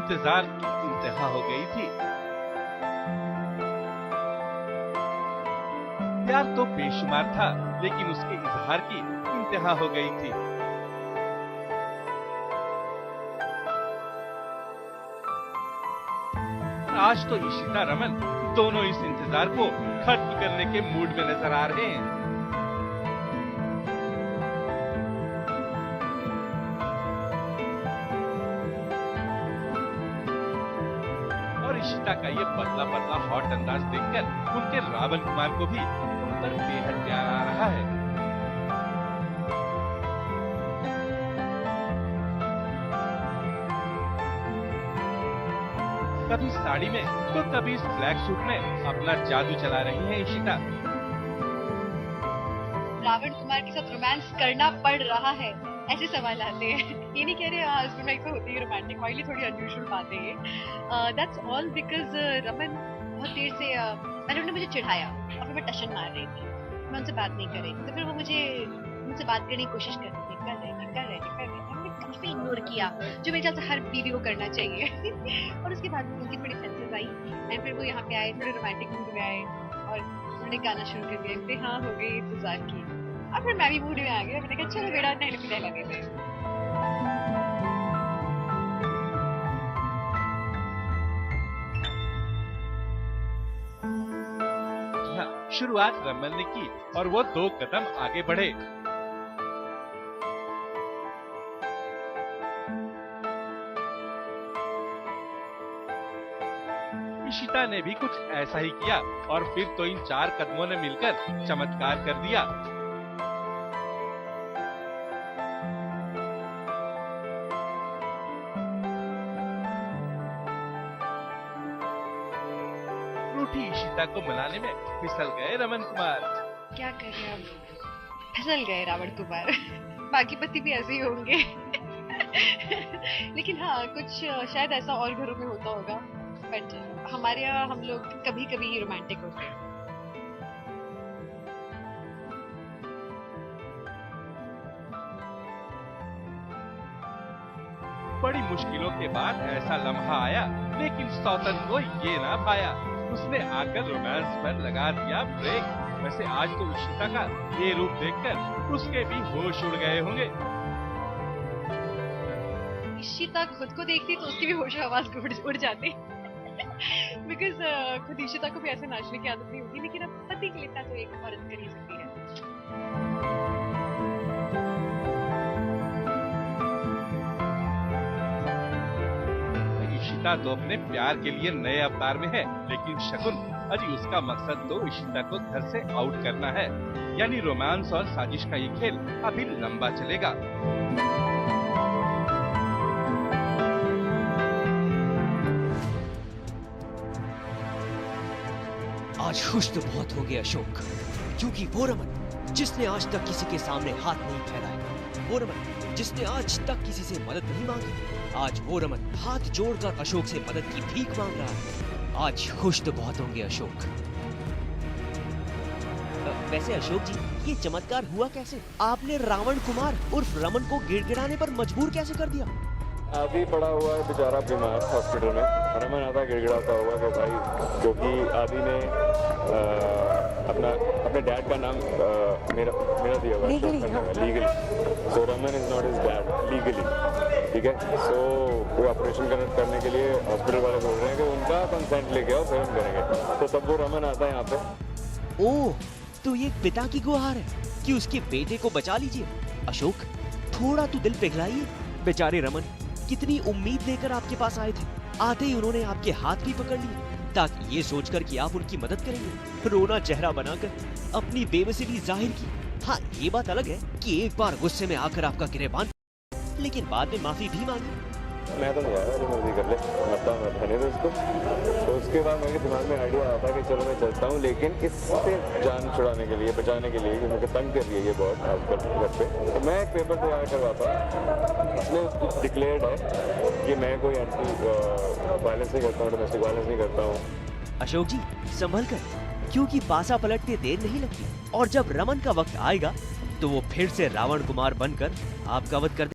इंतजार की इंतहा हो गई थी। प्यार तो बेशुमार था, लेकिन उसके इजहार की इंतहा हो गई थी। आज तो इशिता रमन दोनों इस इंतजार को खत्म करने के मूड में नजर आ रहे हैं। और इशिता का ये पतला पतला हॉट अंदाज देखकर उनके रावण कुमार को भी उन पर बेहद प्यार आ रहा है। कभी साड़ी में तो कभी इस ब्लैक सूट में अपना जादू चला रही है इशिता। रावण कुमार के साथ रोमांस करना पड़ रहा है, ऐसे सवाल आते हैं। ये नहीं कह रहे हस्बैंड वाइफ होती है रोमांटिक, ऑयली थोड़ी अनयूजुअल बात है ये। दैट्स ऑल बिकॉज रमन बहुत देर से उन्होंने मुझे चिढ़ाया और फिर मैं टशन मार रही थी, मैं उनसे बात नहीं कर रही, तो फिर वो मुझसे बात करने की कोशिश कर रही थी, कर रहे हमने काफी इग्नोर किया, जो मेरे ख्याल से हर बीवी को करना चाहिए। और उसके बाद उनकी थोड़ी सेंसेस आई एंड फिर वो यहाँ पे आए, थोड़े रोमांटिक मूड में आए और उन्होंने गाना शुरू कर दिया। फिर हाँ हो गई इंतजार की, और फिर मैं भी मूड में आ गया। मैंने कहा चलो बेड़ा नहले पे लगा देते हैं। शुरुआत रमन ने की और वो 2 कदम आगे बढ़े। इशिता ने भी कुछ ऐसा ही किया और फिर तो इन 4 कदमों ने मिलकर चमत्कार कर दिया। रूठी इशिता को मनाने में फिसल गए रमन कुमार। क्या करें अब, फिसल गए रावण कुमार। बाकी पति भी ऐसे ही होंगे। लेकिन हाँ, कुछ शायद ऐसा और घरों में होता होगा, बट हमारे यहाँ हम लोग कभी कभी ही रोमांटिक होते हैं। बड़ी मुश्किलों के बाद ऐसा लम्हा आया, लेकिन सौतन को ये ना भाया। उसने आकर रोमांस पर लगा दिया ब्रेक। वैसे आज तो इशिता का ये रूप देखकर उसके भी होश उड़ गए होंगे। इशिता खुद को देखती तो उसकी भी होश आवाज उड़ जाती। बिकॉज खुद इशिता को भी ऐसे नाचने की आदत नहीं होती, लेकिन अब पति के लिए तो एक औरत कर ही सकती है। इशिता तो अपने प्यार के लिए नए अवतार में है, लेकिन शकुन अजी उसका मकसद तो इशिता को घर से आउट करना है। यानी रोमांस और साजिश का ये खेल अभी लंबा चलेगा। आज खुश तो बहुत हो गया अशोक, क्योंकि वो रमन जिसने आज तक किसी के सामने हाथ नहीं फैलाया, वो रमन जिसने आज तक किसी से मदद नहीं मांगी, आज वो रमन हाथ जोड़कर अशोक से मदद की भीख मांग रहा है। आज खुश तो बहुत होंगे अशोक। वैसे अशोक जी, ये चमत्कार हुआ कैसे? आपने रावण कुमार उर्फ रमन को गिड़गिड़ाने पर मजबूर कैसे कर दिया? आदि पड़ा हुआ है बेचारा बीमार हॉस्पिटल में। रमन आता गिड़गिड़ाता हुआ कि भाई, क्योंकि आदि ने अपने डैड का नाम मेरा दिया हुआ है legally. So Raman is not his dad legally, ठीक है। सो वो ऑपरेशन करने के लिए हॉस्पिटल वाले बोल रहे हैं कि उनका कंसेंट लेके आओ फिर हम करेंगे। तो तब वो रमन आता है यहाँ पे। ओह, तो ये पिता की गुहार है कि उसके बेटे को बचा लीजिए। अशोक, थोड़ा तो दिल पिघलाइए। बेचारे रमन कितनी उम्मीद लेकर आपके पास आए थे, आते ही उन्होंने आपके हाथ भी पकड़ लिए ताकि ये सोचकर कि आप उनकी मदद करेंगे। रोना चेहरा बनाकर अपनी बेबसी भी जाहिर की। हाँ, ये बात अलग है कि एक बार गुस्से में आकर आपका गिरेबान, लेकिन बाद में माफी भी मांगी। मैं तो नहीं आया, जो मर्जी कर ले, मरता हूँ रहने दो उसको। तो उसके बाद मेरे दिमाग में आइडिया आया था कि चलो मैं चलता हूँ, लेकिन इससे जान छुड़ाने के लिए, बचाने के लिए, मुझे तंग कर रही है ये बहुत आजकल घर पे। तो मैं एक पेपर तैयार करवाता हूँ, इसमें डिक्लेयर्ड है कि मैं कोई एंटी वायलेंस नहीं करता हूँ, डोमेस्टिक वायलेंस नहीं करता हूँ। अशोक जी, संभल कर, क्योंकि पासा पलटते देर नहीं लगती, और जब रमन का वक्त आएगा तो वो फिर से रावण कुमार बनकर आपका वध कर